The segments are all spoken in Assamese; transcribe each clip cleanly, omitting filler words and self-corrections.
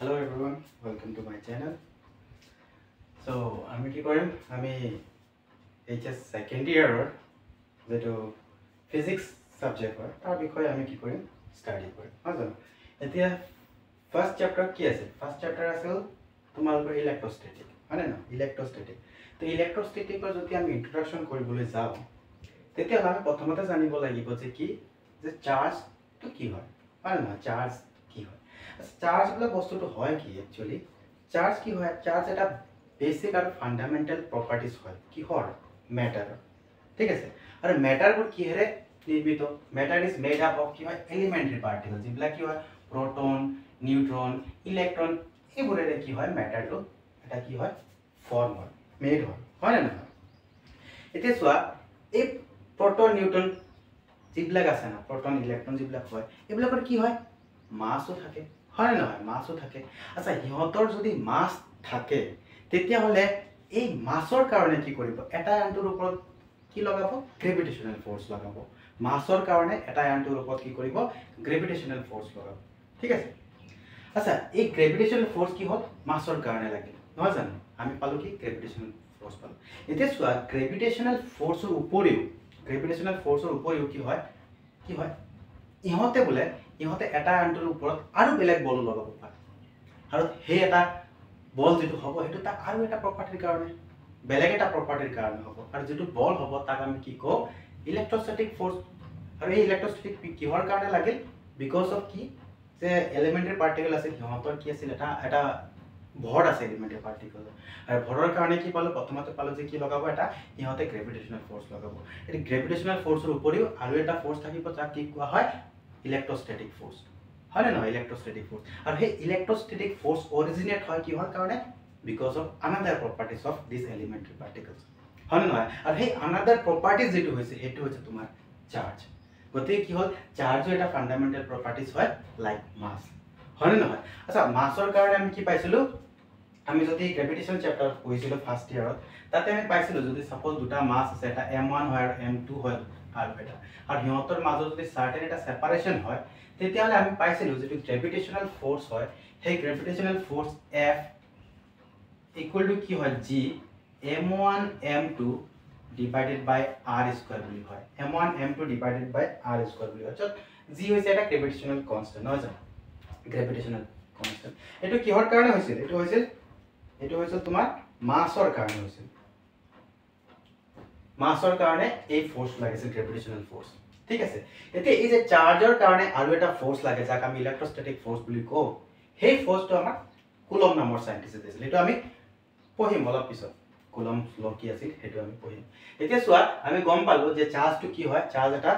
Hello everyone, welcome to my channel. So আমি কি কৰিম আমি HS second year যেটো physics subject হয় তাৰ বিষয়ে আমি কি কৰিম study কৰিম হয় এতিয়া first chapter কি আছে first chapter আছিল তোমালোকৰ electrostatic হয় না electrostatic তো electrostatic যদি আমি introduction কৰিবলৈ যাওঁ তেতিয়া আমি প্ৰথমতে জানিব লাগিব যে কি যে চাৰ্জ তো কি হয় না চাৰ্জ কি হয় চাৰ্জ বলা বস্তুটো হয় কি একচুয়ালি চাৰ্জ কি হয় চাৰ্জ এটা বেসিক আৰু ফান্ডামেন্টাল প্ৰপাৰ্টিজ হয় কি হয় ম্যাটাৰ ঠিক আছে আৰু ম্যাটাৰবোৰ কি হেৰে নিৰ্মিত ম্যাটাৰ ইজ মেড আপ অফ কি হয় এলিমেন্টাৰী পাৰ্টিকল যিবিলাক কি হয় প্ৰোটন নিউট্ৰন ইলেক্ট্ৰন এইবোৰেৰে কি হয় ম্যাটাৰটো এটা কি হয় ফৰ্ম হয় মেড হয় না এতিয়া চোৱা এই প্ৰোটন নিউট্ৰন যিবিলাক আছে না প্ৰোটন ইলেক্ট্ৰন যিবিলাক হয় এইবিলাকৰ কি হয় মাসও থাকে হয় না মাসও থাকে আচ্ছা ইহঁতৰ যদি মাস থাকে তেতিয়া হলে এই মাসৰ কাৰণে কি কৰিব এটা আনটোৰ ওপৰত কি লগাব গ্ৰেভিটেশনাল ফোৰ্স লগাব মাসৰ কাৰণে এটা আনটোৰ ওপৰত কি কৰিব গ্ৰেভিটেশনাল ফোৰ্স লগাব ঠিক আছে আচ্ছা এই গ্ৰেভিটেশনাল ফোৰ্স কি হ'ল মাসৰ কাৰণে লাগে নহয় জানো আমি পালো কি গ্ৰেভিটেশনাল ফোৰ্স পালো এতিয়া চোৱা গ্ৰেভিটেশনাল ফোৰ্সৰ উপৰিও কি হয় ইহঁতে বোলে ইহঁতে এটা আনটোৰ ওপৰত আৰু বেলেগ বল লগাব পাৰে আৰু সেই এটা বল যেটো হ'ব হেতু তা আৰু এটা প্ৰপাৰ্টিৰ কাৰণে বেলেগ এটা প্ৰপাৰ্টিৰ কাৰণে হ'ব আৰু যেটো বল হ'ব তাক আমি কি কও ইলেক্ট্ৰোস্ট্যাটিক ফোৰ্স আৰু এই ইলেক্ট্ৰোস্ট্যাটিক কিহৰ কাৰণে লাগিল বিকজ অফ কি যে এলিমেন্টাৰী পাৰ্টিকল আছে সিহঁতৰ কি আছিল এটা ভৰ আছে এলিমেন্টাৰী পাৰ্টিকল আৰু ভৰৰ কাৰণে কি পালো প্ৰথমতে পালো যে কি লগাব এটা ইহঁতে গ্ৰেভিটেশনাল ফোৰ্স লগাব এই গ্ৰেভিটেশনাল ফোৰ্সৰ উপৰিও আৰু এটা ফোৰ্স থাকিব যাক কি কোৱা হয় ইলেক্ট্ৰোস্ট্যাটিক ফোৰ্স হয় না ইলেক্ট্ৰোস্ট্যাটিক ফোৰ্স আৰু সেই ইলেক্ট্ৰোস্ট্যাটিক ফোৰ্স অৰিজিনেট হয় কিহৰ কাৰণে because of another properties of this elementary particles হয় না আৰু সেই আনাদাৰ প্ৰপাৰ্টিজ যেটো হৈছে হেতু হৈছে তোমাৰ চাৰ্জ গতিকে কি হ'ল চাৰ্জৰ এটা ফান্ডামেন্টাল প্ৰপাৰ্টিজ হয় লাইক মাস হয় না আচ্ছা মাসৰ কাৰণে আমি কি পাইছিলো আমি যদি গ্ৰেভিটেশন চ্যাপ্টাৰ পঢ়িছিলো ফাৰ্স্ট ইয়াৰত তাতে আমি পাইছিলো যদি সাপোজ দুটা মাস আছে এটা m1 হয় আৰু m2 হয় আৰু এটা আৰু হিহঁতৰ মাজত যদি সাৰ্টেন এটা সেপাৰেশন হয় তেতিয়ালে আমি পাইছিলো যে গ্ৰেভিটেশনাল ফোৰ্স হয় সেই গ্ৰেভিটেশনাল ফোর্স F ইকুয়াল টু কি হয় G m1 m2 divided by r square বুলি হয় m1 m2 divided by r square বুলি হয় যত G হৈছে এটা গ্ৰেভিটেশনাল কনস্ট্যান্ট নহয় জানো গ্ৰেভিটেশনাল কনস্ট্যান্ট এটো কিহৰ কাৰণে হৈছিল এটো হৈছিল তোমাৰ মাসৰ কাৰণে হৈছিল মাসৰ কাৰণে এই ফোৰ্স লাগিছিল গ্ৰেভিটেশনাল ফোৰ্স ঠিক আছে এতিয়া এই যে চাৰ্জৰ কাৰণে আৰু এটা ফোৰ্স লাগে যাক আমি ইলেক্ট্ৰোস্ট্যাটিক ফোৰ্স বুলি কও সেই ফোৰ্সটো আমাৰ কুলম নামৰ সাইন্টিস্টে দিছিল এটো আমি পঢ়িম অলপ পিছত কুলম ল কি আছিল হেতু আমি পঢ়িম এতিয়া চোৱা আমি গম পালো যে চাৰ্জটো কি হয় চাৰ্জ এটা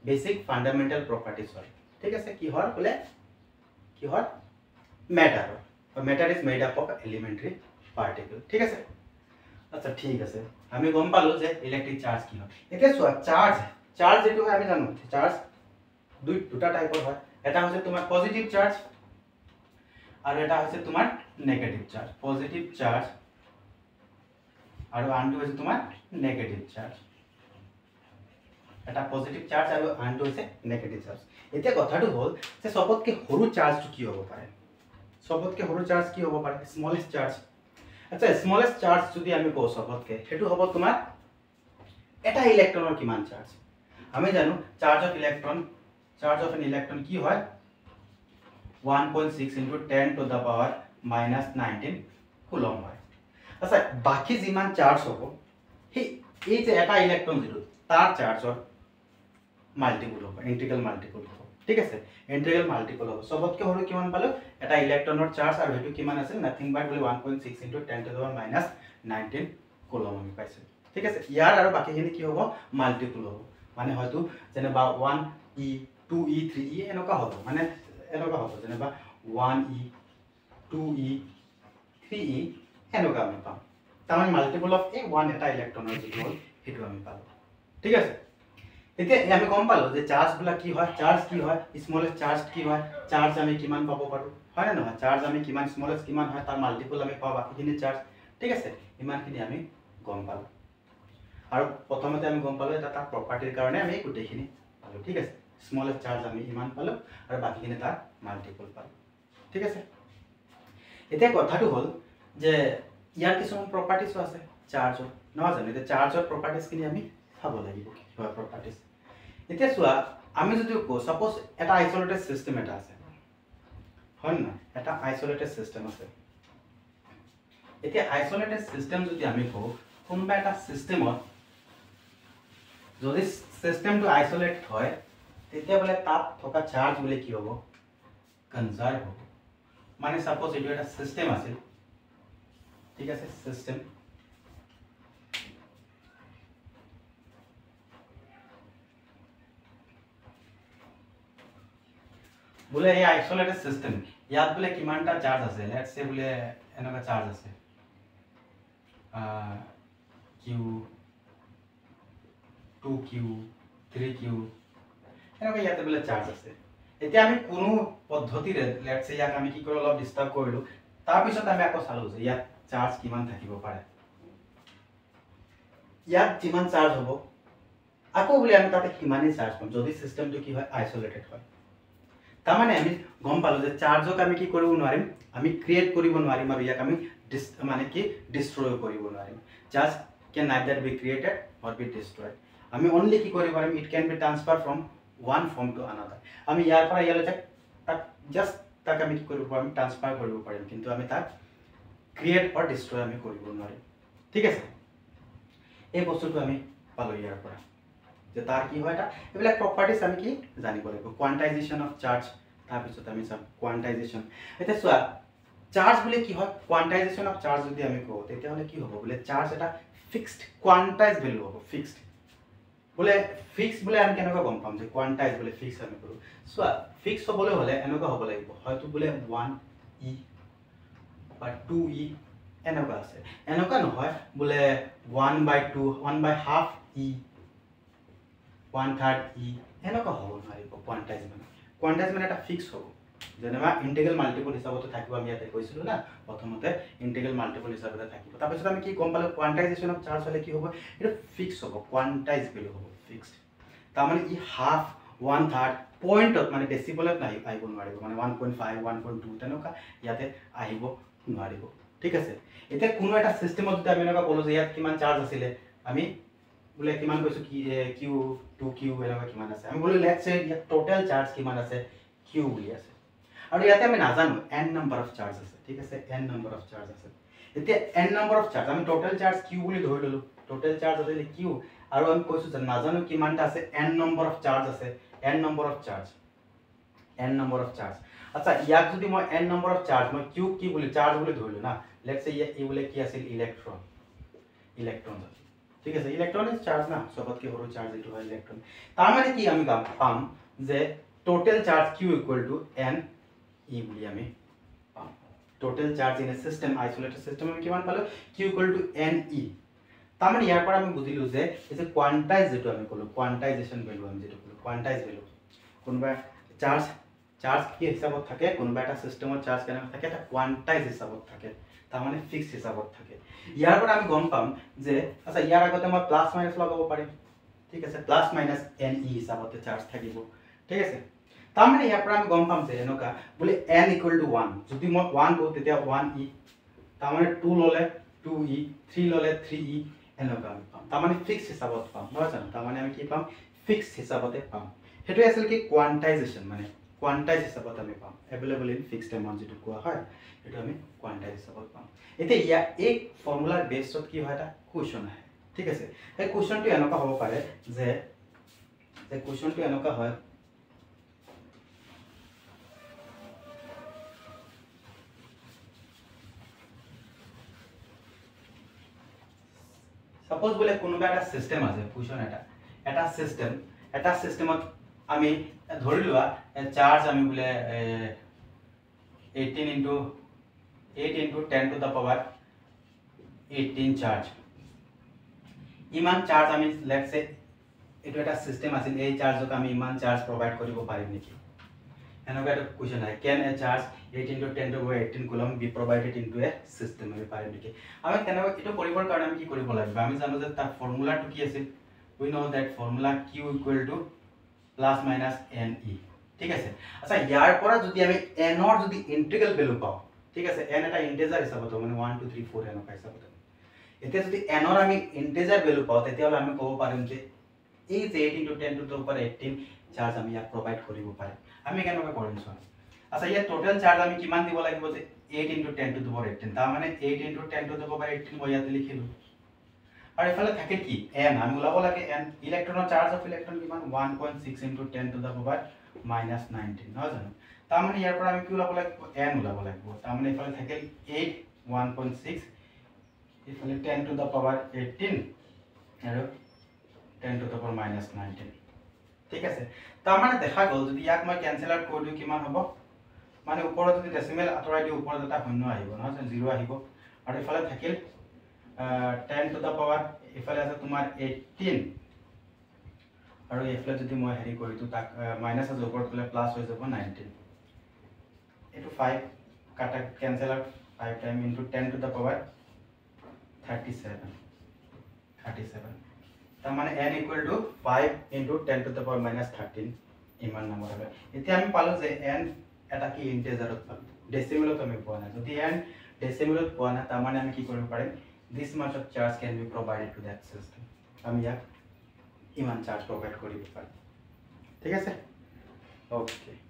বেসিক ফান্ডামেন্টাল প্ৰপাৰ্টিজ হয় ঠিক আছে কি হয় বলে কি হয় matter matter is made up of elementary particle ঠিক আছে আচ্ছা ঠিক আছে আমি গম পালো যে ইলেক্ট্ৰিক চাৰ্জ কি হয় এতিয়া চোৱা চাৰ্জ যেটো হয় আমি জানো চাৰ্জ দুটা টাইপৰ হয় এটা হৈছে তোমাৰ পজিটিভ চাৰ্জ আৰু এটা হৈছে তোমাৰ নেগেটিভ চাৰ্জ পজিটিভ চাৰ্জ আৰু আনটো হৈছে তোমাৰ নেগেটিভ চাৰ্জ এটা পজিটিভ চাৰ্জ আৰু আনটো হৈছে নেগেটিভ চাৰ্জ এতিয়া কথাটো হ'ল যে সবতকে সৰু চাৰ্জটো কি হ'ব পাৰে সবতকে সৰু চাৰ্জ কি হ'ব পাৰে স্মলেষ্ট চাৰ্জ আচ্ছা স্মলেষ্ট চাৰ্জ যদি আমি কও সবতকে হেতু হ'ব তোমাৰ এটা ইলেক্ট্ৰনৰ কিমান চাৰ্জ আমি জানো চাৰ্জ অফ এন ইলেক্ট্ৰন কি হয় 1.6 into 10 to the power minus 19 coulomb হয় আচ্ছা বাকি যিমান চাৰ্জ হ'ব এই যে এটা ইলেক্ট্ৰন যেটো তাৰ চাৰ্জৰ মাল্টিপল হ'ব ইন্টিগ্ৰেল মাল্টিপল হ'ব ঠিক আছে ইন্টিগ্ৰেল মাল্টিপল হ'ব সবতকে সৰু কিমান পালো এটা ইলেক্ট্ৰনৰ চাৰ্জ আৰু হেতু কিমান আছিল nothing but 1.6 into 10 to the power minus 19 coulomb আমি পাইছো ঠিক আছে ইয়াৰ আৰু বাকিখিনি কি হ'ব মাল্টিপল হ'ব মানে হয়তো যেনেবা 1e 2e 3e এনেকা হ'ব মানে এনেকা হ'ব যেনেবা 1e 2e 3e এনেকা আমি পাম তামান মাল্টিপল অফ a 1 এটা ইলেক্ট্ৰনৰ যেটো হ'ল হেতু আমি পালো ঠিক আছে এতিয়া আমি গম পালো যে চাৰ্জ গুলা কি হয় স্মলেষ্ট চাৰ্জ কি হয় চাৰ্জ আমি কিমান পাব পাৰো হয় না নহয় চাৰ্জ আমি কিমান স্মলেষ্ট কিমান হয় তাৰ মাল্টিপল আমি পাব বাকিখিনি চাৰ্জ ঠিক আছে ইমানখিনি আমি গম পালো আৰু প্ৰথমতে আমি গম পালো এটা তাৰ প্ৰপাৰ্টিৰ কাৰণে আমি গুটেখিনি পালো ঠিক আছে স্মলেষ্ট চাৰ্জ আমি ইমান পালো আৰু বাকিখিনি তাৰ মাল্টিপল পালো ঠিক আছে এতিয়া কথাটো হ'ল যে ইয়াৰ কিছুমান প্ৰপাৰ্টিছো আছে চাৰ্জৰ নহয় জানো এতিয়া চাৰ্জৰ প্ৰপাৰ্টিজখিনি আমি চাব লাগিব কি হয় প্ৰপাৰ্টিজ এতিয়া চোৱা আমি যদি কওঁ সাপোজ এটা আইসোলেটেড সিস্টেম এটা আছে হয় না এটা আইসোলেটেড সিস্টেম আছে এতিয়া আইসোলেটেড সিস্টেম যদি আমি কওঁ কোনবা এটা সিস্টেমত যদি সিস্টেমটো আইসোলেটেড হয় তেতিয়া বলে তাত থকা চার্জ বলে কি হ'ব কনজার্ভ হ'ব মানে সাপোজ এটো এটা সিস্টেম আছে ঠিক আছে সিস্টেম बोले ये आइसोलेटेड सिस्टम याद बोले किमानटा चार्ज আছে लेट्स से बोले এনেকা চার্জ আছে q 2q 3q এনেকা ইয়াতে बोले চার্জ আছে এতিয়া আমি কোনো পদ্ধতিৰে लेट्स से ইয়াক আমি কি কৰি অলপ ডিস্টাৰ্ব কৰিলো তাৰ পিছত আমি আকৌ চালো যে ইয়াত চাৰ্জ কিমান থাকিব পাৰে ইয়াত যিমান চার্জ হ'ব আকৌ बोले আমি তাতে কিমানে চার্জ পাম যদি সিস্টেমটো কি হয় আইসোলেটেড হয় তামানে আমি গম পালো যে চার্জক আমি কি কৰিব নোৱাৰিম আমি ক্ৰিয়েট কৰিব নোৱাৰিম আৰু ইয়াক আমি মানে কি ডিস্ট্ৰয় কৰিব নোৱাৰিম charge can neither be created or be destroyed আমি only কি কৰিব পাৰিম it can be transferred from one form to another আমি ইয়াৰ পৰা ইয়ালৈ তাক জাস্ট তাক আমি কি কৰিব পাৰিম ট্ৰান্সফাৰ কৰিব পাৰিম কিন্তু আমি তাক ক্ৰিয়েট অৰ ডিস্ট্ৰয় আমি কৰিব নোৱাৰিম ঠিক আছে এই বস্তুটো আমি পালো ইয়াৰ পৰা যে তাৰ কি হয় এটা এবিলাক প্ৰপাৰ্টিজ আমি কি জানিব লাগিব কোয়ান্টাইজেশন অফ চাৰ্জ তাৰ পিছত আমি সব কোয়ান্টাইজেশন এটা সোয়া চার্জ বলে কি হয় কোয়ান্টাইজেশন অফ চার্জ যদি আমি কও তেতিয়া হলে কি হ'ব বলে চার্জ এটা ফিক্সড কোয়ান্টাইজ ভ্যালু হ'ব ফিক্সড বলে ফিক্স বলে আমি কেনেকৈ গম পাম যে কোয়ান্টাইজ বলে ফিক্স আমি কৰো সোয়া ফিক্স হ'বলৈ হলে এনেকৈ হ'ব লাগিব হয়তো বলে 1e বা 2e এনেকুৱা আছে এনেকুৱা নহয় বলে 1/2 1/2 e 1/3 e এনেকুৱা হ'ব নোৱাৰিব কোয়ান্টাইজ মানে এটা ফিক্স হ'ব যেনেবা ইন্টিগ্ৰেল মাল্টিপল হিচাপতে থাকিব আমি ইয়াতে কৈছিলো না প্ৰথমতে ইন্টিগ্ৰেল মাল্টিপল হিচাপতে থাকিব তাৰ পিছত আমি কি গম পালো কোয়ান্টাইজেশন অফ চার্জ হলে কি হ'ব এটা ফিক্স হ'ব কোয়ান্টাইজ ভ্যালু হ'ব ফিক্সড তাৰ মানে ই হাফ 1/3 পইণ্টত মানে ডেসিবলত নাই আহিব নোৱাৰিব মানে 1.5 1.2 তেনেকুৱা ইয়াতে আহিব নোৱাৰিব ঠিক আছে এতিয়া কোনো এটা সিস্টেমত যদি আমি এনেকুৱা কলো যে ইয়াত কিমান চাৰ্জ আছিল আমি बोले किमान কৈছো কি q 2q এনেকুৱা কিমান আছে আমি বলি লেটস সে ইয়াত টোটাল চাৰ্জ কিমান আছে q বুলি আছে আৰু ইয়াতে আমি নাজানো n নাম্বাৰ অফ চাৰ্জ আছে ঠিক আছে n নাম্বাৰ অফ চাৰ্জ আছে এতিয়া n নাম্বাৰ অফ চাৰ্জ আমি টোটাল চাৰ্জ q বুলি ধৰি ললো টোটাল চাৰ্জ আছে q আৰু আমি কৈছো যে নাজানো কিমানটা আছে n নাম্বাৰ অফ চাৰ্জ আছে n নাম্বাৰ অফ চাৰ্জ আচ্ছা ইয়াক যদি মই n নাম্বাৰ অফ চাৰ্জ মই q কি বুলি চাৰ্জ বুলি ধৰিলো না লেটস সে এই বলে কি আছিল ইলেক্ট্রন ঠিক আছে ইলেক্ট্রন ইজ চার্জ না সবতকে বড় চার্জ এটো হয় ইলেক্ট্রন তার মানে কি আমি পাম যে total charge q n e বলি আমি পাম total charge in a system isolated system আমি কিমান পালো q n e তার মানে ইয়াৰ পৰা আমি বুজিলো যে এই যে কোয়ান্টাইজ যেটো আমি কলো কোয়ান্টাইজেশন ভ্যালু আমি যেটো কলো কোয়ান্টাইজ ভ্যালু কোনবা চার্জ কি হিসাবত থাকে কোনবা এটা সিস্টেমত চার্জ কেনে থাকে এটা কোয়ান্টাইজ হিসাবত থাকে তার মানে ফিক্স হিসাবত থাকে ইয়াৰ পৰা আমি গম পাম যে আচ্ছা ইয়াৰ আগতে মই প্লাস মাইনাস লগাব পাৰিম ঠিক আছে প্লাস মাইনাস n e হিসাবতে চাৰ্জ থাকিব ঠিক আছে তাৰ মানে ইয়াৰ পৰা আমি গম পাম যে এনেকা বলে n = 1 যদি মই 1 কও তেতিয়া 1 e তার মানে 2 ললে 2 e 3 ললে 3 e এনেকা আমি পাম তার মানে ফিক্স হিসাবত পাম নহয় জানো তার মানে আমি কি পাম ফিক্স হিসাবতে পাম হেতু আছিল কি কোয়ান্টাইজেশন মানে কোয়ান্টাইজ হিসাবত আমি পাম अवेलेबल इन फिक्स्ड अमाउंट যেটো কোৱা হয় এটো আমি কোয়ান্টাইজ হিসাবত পাম এতিয়া ইয়া এই ফৰ্মুলাৰ বেসত কি হয় এটা কোৱেশ্চন আহে ঠিক আছে এই কোৱেশ্চনটো এনেকা হ'ব পাৰে যে কোৱেশ্চনটো এনেকা হয় সাপোজ বলে কোনোবা এটা সিস্টেম আছে কোৱেশ্চন এটা সিস্টেমত আমি ধৰি লোৱা চার্জ আমি বলে 18 into 8 into 10 to the power 18 charge ইমান চার্জ আমি লেটস সে এটো এটা সিস্টেম আছে এই চার্জক আমি ইমান চার্জ প্রোভাইড কৰিব পাৰিম নেকি এনেকুৱা এটা কোৱেশ্চন আহে can A charge 8 into 10 to the power 18 coulomb be provided into a system আমি পাৰিম নেকি আমি তেনেকুৱা এটো কৰিবৰ কাৰণে আমি কি কৰিব লাগিব আমি জানো যে তাৰ ফৰ্মুলাটো কি আছিল we know that formula q plus minus n e ঠিক আছে আচ্ছা ইয়াৰ পৰা যদি আমি n ৰ যদি ইন্টিগ্ৰেল ভ্যালু পাও ঠিক আছে n এটা ইন্টিজাৰ হিচাপত মানে 1 2 3 4 এনেকুৱা হিচাপত এতিয়া যদি n ৰ আমি ইন্টিজাৰ ভ্যালু পাও তেতিয়াহলে আমি ক'ব পাৰিম যে এই যে 8 * 10 টু the power 18 চাৰ্জ আমি ইয়াক প্ৰভাইড কৰিব পাৰিম আমি কেনেকৈ কৰিম চোৱা আচ্ছা ইয়াত টোটাল চাৰ্জ আমি কিমান দিব লাগিব যে 8 * 10 টু the power 18 তাৰ মানে 8 * 10 টু the power 18 মই ইয়াতে লিখিলো আৰু এফালে থাকে কি n আমি ওলাব লাগে n ইলেক্ট্ৰনৰ চাৰ্জ অফ ইলেক্ট্ৰন কিমান 1.6 * 10 টু the power -19 নহয় জানো তাৰ মানে ইয়াৰ পৰা আমি কি ওলাব লাগিব n ওলাব লাগিব তাৰ মানে এফালে থাকে 8 1.6 এফালে 10 টু the power 18 আৰু 10 টু the power -19 ঠিক আছে তাৰ মানে দেখা গ'ল যদি ইয়াক মই ক্যান্সেল আউট কৰি দিও কিমান হ'ব মানে ওপৰত যদি ডেসিমেল আতৰাই দিও ওপৰত এটা শূন্য আহিব নহয় 0 আহিব আৰু এফালে থাকিল 10 টু the power এফালে আছে তোমাৰ 18 আৰু এফালে যদি মই হেৰি কৰি দিও তাক মাইনাস আছে ওপৰত গলে প্লাস হৈ যাব 19 এটো 5 কাটা cancel out 5 time into 10 to the power 37 তাৰ মানে n = 5 * 10 টু the power -13 ইমান নম্বৰ হবে এতিয়া আমি পালো যে n এটা কি ইন্টিজাৰত পালো ডেসিমেলত আমি পোৱা নাই যদি n ডেসিমেলত পোৱা না তাৰ মানে আমি কি কৰিব পাৰিম this much of charge can be provided to that system আমি ইয়াক ইমান চাৰ্জ প্ৰভাইড কৰিব পাৰিম ঠিক আছে ওকে